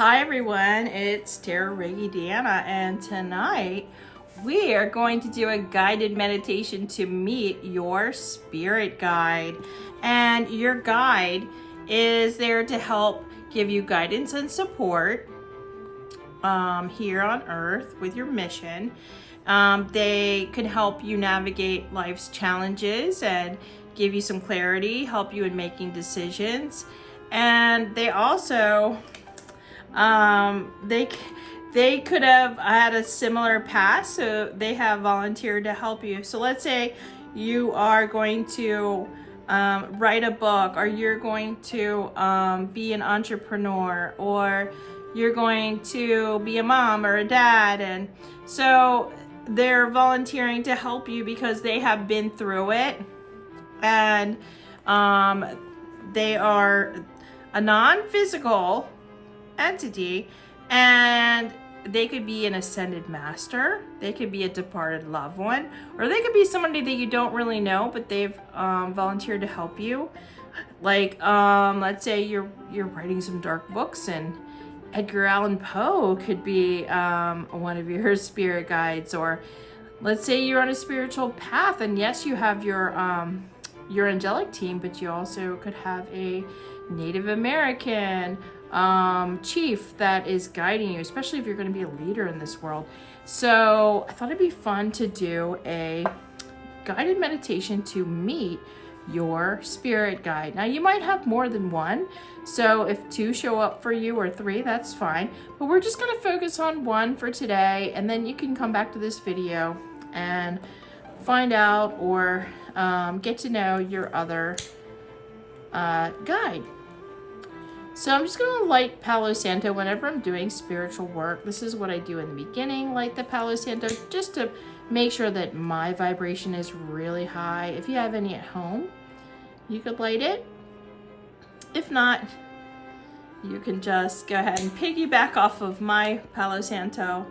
Hi everyone, it's Tarot Reiki Deanna, and tonight we are going to do a guided meditation to meet your spirit guide. And your guide is there to help give you guidance and support here on Earth with your mission. They could help you navigate life's challenges and give you some clarity, help you in making decisions. And they also they could have had a similar past, so they have volunteered to help you. So let's say you are going to write a book, or you're going to be an entrepreneur, or you're going to be a mom or a dad, and so they're volunteering to help you because they have been through it. And they are a non-physical entity, and they could be an ascended master, they could be a departed loved one, or they could be somebody that you don't really know, but they've volunteered to help you. Like let's say you're writing some dark books, and Edgar Allan Poe could be one of your spirit guides. Or let's say you're on a spiritual path, and yes, you have your angelic team, but you also could have a Native American chief that is guiding you, especially if you're going to be a leader in this world. So I thought it'd be fun to do a guided meditation to meet your spirit guide. Now you might have more than one, so if two show up for you, or three, that's fine, but we're just going to focus on one for today, and then you can come back to this video and find out, or get to know your other guide. So I'm just going to light Palo Santo whenever I'm doing spiritual work. This is what I do in the beginning, light the Palo Santo, just to make sure that my vibration is really high. If you have any at home, you could light it. If not, you can just go ahead and piggyback off of my Palo Santo.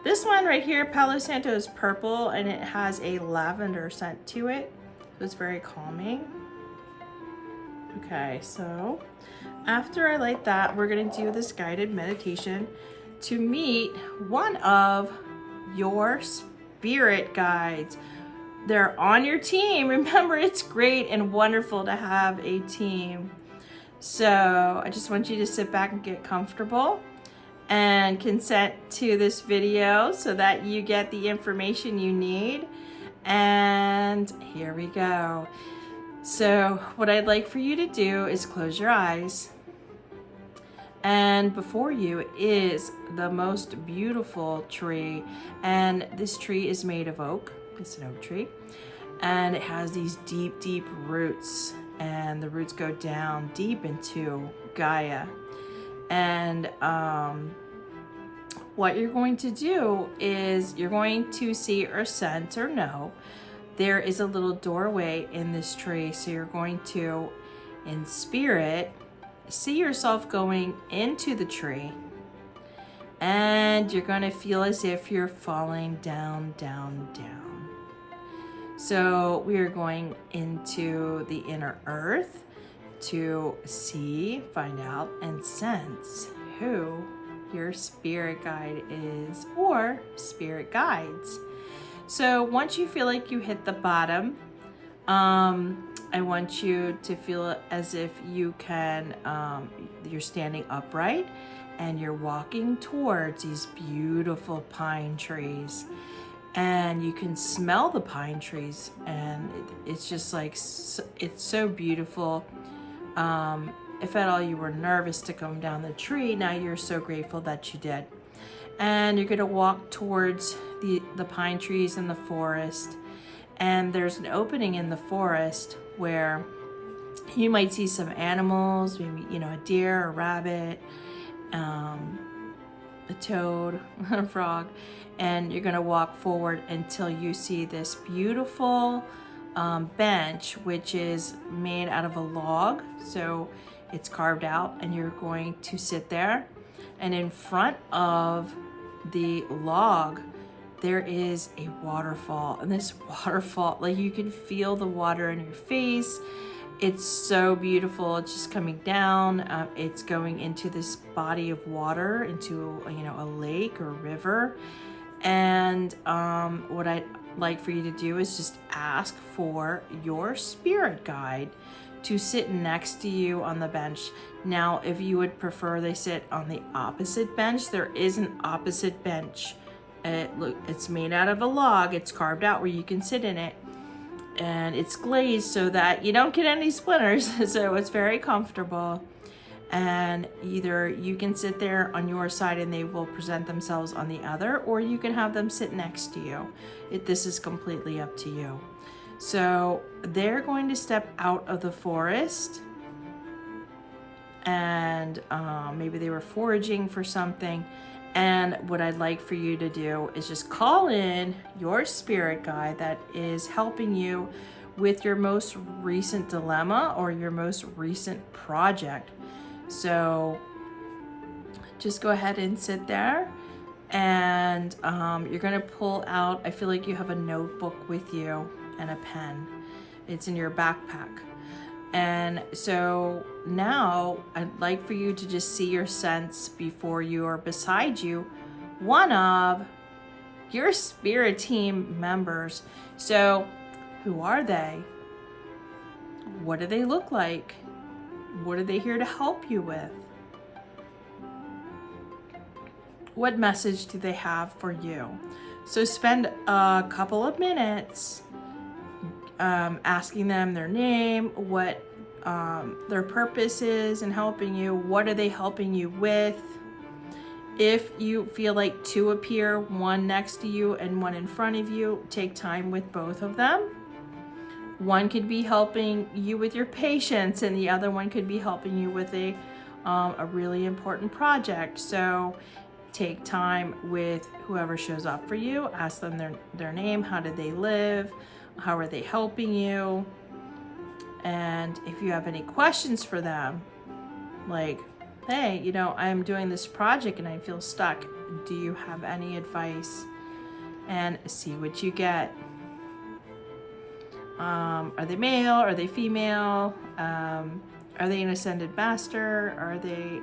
This one right here, Palo Santo, is purple, and it has a lavender scent to it. So it's very calming. Okay, so after I light that, we're going to do this guided meditation to meet one of your spirit guides. They're on your team. Remember, it's great and wonderful to have a team. So I just want you to sit back and get comfortable and consent to this video so that you get the information you need. And here we go. So what I'd like for you to do is close your eyes. And before you is the most beautiful tree. And this tree is made of oak. It's an oak tree. And it has these deep, deep roots. And the roots go down deep into Gaia. And what you're going to do is you're going to see or sense or know there is a little doorway in this tree. So you're going to, in spirit, see yourself going into the tree, and you're going to feel as if you're falling down, down, down. So we are going into the inner earth to see, find out, and sense who your spirit guide is, or spirit guides. So once you feel like you hit the bottom, I want you to feel as if you can, you're standing upright and you're walking towards these beautiful pine trees, and you can smell the pine trees, and it's just like, it's so beautiful. If at all you were nervous to come down the tree, now you're so grateful that you did. And you're going to walk towards the pine trees in the forest, and there's an opening in the forest where you might see some animals, maybe, a deer, a rabbit, a toad, a frog, and you're going to walk forward until you see this beautiful bench, which is made out of a log. So it's carved out, and you're going to sit there, and in front of the log there is a waterfall, and this waterfall, like, you can feel the water in your face, It's so beautiful. It's just coming down. It's going into this body of water, into a lake or river. And what I'd like for you to do is just ask for your spirit guide to sit next to you on the bench. Now, if you would prefer they sit on the opposite bench, there is an opposite bench. It's made out of a log. It's carved out where you can sit in it. And it's glazed so that you don't get any splinters. So it's very comfortable. And either you can sit there on your side and they will present themselves on the other, or you can have them sit next to you. This is completely up to you. So they're going to step out of the forest, and maybe they were foraging for something. And what I'd like for you to do is just call in your spirit guide that is helping you with your most recent dilemma or your most recent project. So just go ahead and sit there, and you're going to pull out, I feel like you have a notebook with you and a pen. It's in your backpack. And so now I'd like for you to just see your sense before you or beside you one of your spirit team members. So who are they? What do they look like? What are they here to help you with? What message do they have for you? So spend a couple of minutes asking them their name, what their purpose is in helping you, what are they helping you with. If you feel like two appear, one next to you and one in front of you, take time with both of them. One could be helping you with your patience, and the other one could be helping you with a really important project. So take time with whoever shows up for you. Ask them their name, how did they live, how are they helping you? And if you have any questions for them, like, hey, I'm doing this project and I feel stuck. Do you have any advice? And see what you get. Are they male? Are they female? Are they an ascended master? Are they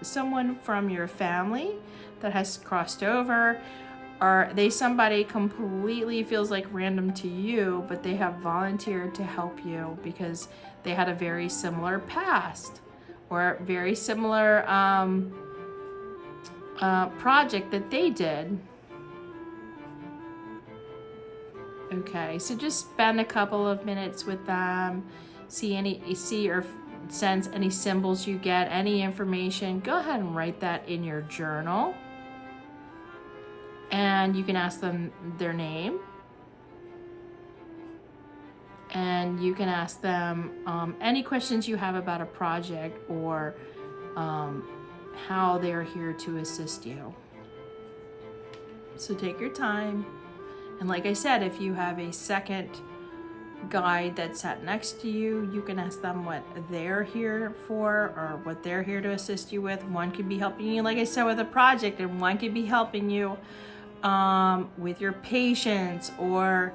someone from your family that has crossed over? Are they somebody completely feels like random to you, but they have volunteered to help you because they had a very similar past or very similar project that they did? Okay, so just spend a couple of minutes with them, see or sense any symbols you get, any information. Go ahead and write that in your journal. And you can ask them their name. And you can ask them any questions you have about a project or how they're here to assist you. So take your time. And like I said, if you have a second guide that's sat next to you, you can ask them what they're here for or what they're here to assist you with. One could be helping you, like I said, with a project, and one could be helping you with your patience or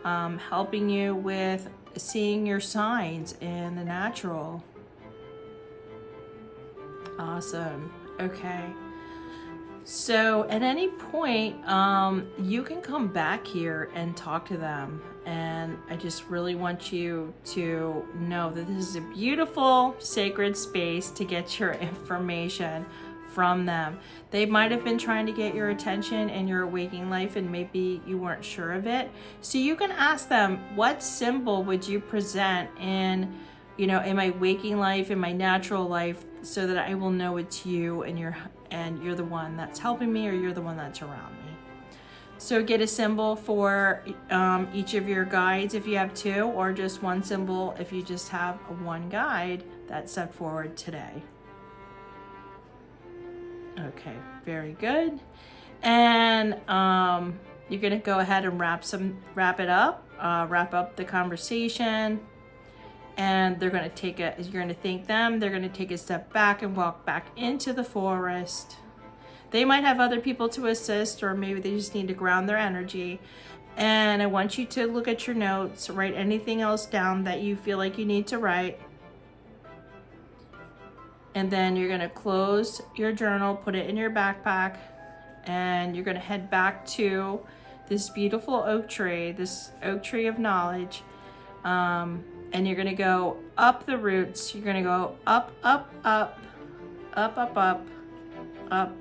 helping you with seeing your signs in the natural. Awesome. Okay. So at any point, you can come back here and talk to them. And I just really want you to know that this is a beautiful, sacred space to get your information from them. They might have been trying to get your attention in your waking life and maybe you weren't sure of it. So you can ask them, what symbol would you present in my waking life, in my natural life, so that I will know it's you and you're the one that's helping me or you're the one that's around me. So get a symbol for each of your guides if you have two, or just one symbol if you just have one guide that's set forward today. Okay, very good. And you're gonna go ahead and wrap up the conversation. And they're gonna you're gonna thank them. They're gonna take a step back and walk back into the forest. They might have other people to assist, or maybe they just need to ground their energy. And I want you to look at your notes, write anything else down that you feel like you need to write. And then you're gonna close your journal, put it in your backpack, and you're gonna head back to this beautiful oak tree, this oak tree of knowledge. And you're gonna go up the roots. You're gonna go up, up, up, up, up, up, up,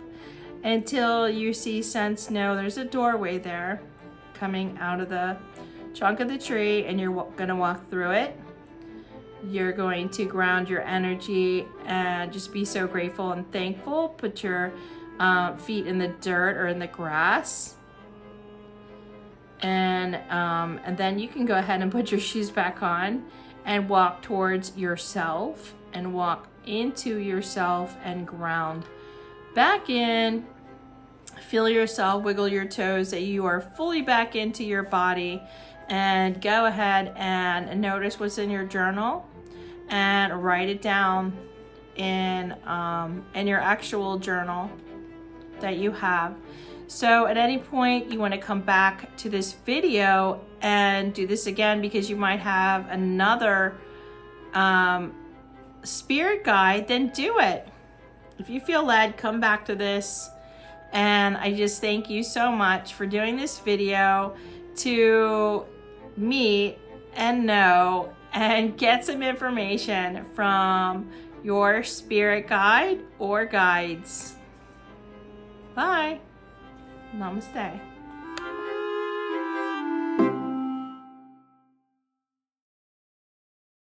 until you see, sense, know there's a doorway there coming out of the trunk of the tree, and you're gonna walk through it. You're going to ground your energy and just be so grateful and thankful. Put your feet in the dirt or in the grass. And then you can go ahead and put your shoes back on and walk towards yourself and walk into yourself and ground back in. Feel yourself, wiggle your toes, that you are fully back into your body, and go ahead and notice what's in your journal and write it down in your actual journal that you have. So at any point you want to come back to this video and do this again, because you might have another spirit guide, then do it. If you feel led, come back to this. And I just thank you so much for doing this video to meet and know and get some information from your spirit guide or guides. Bye. Namaste.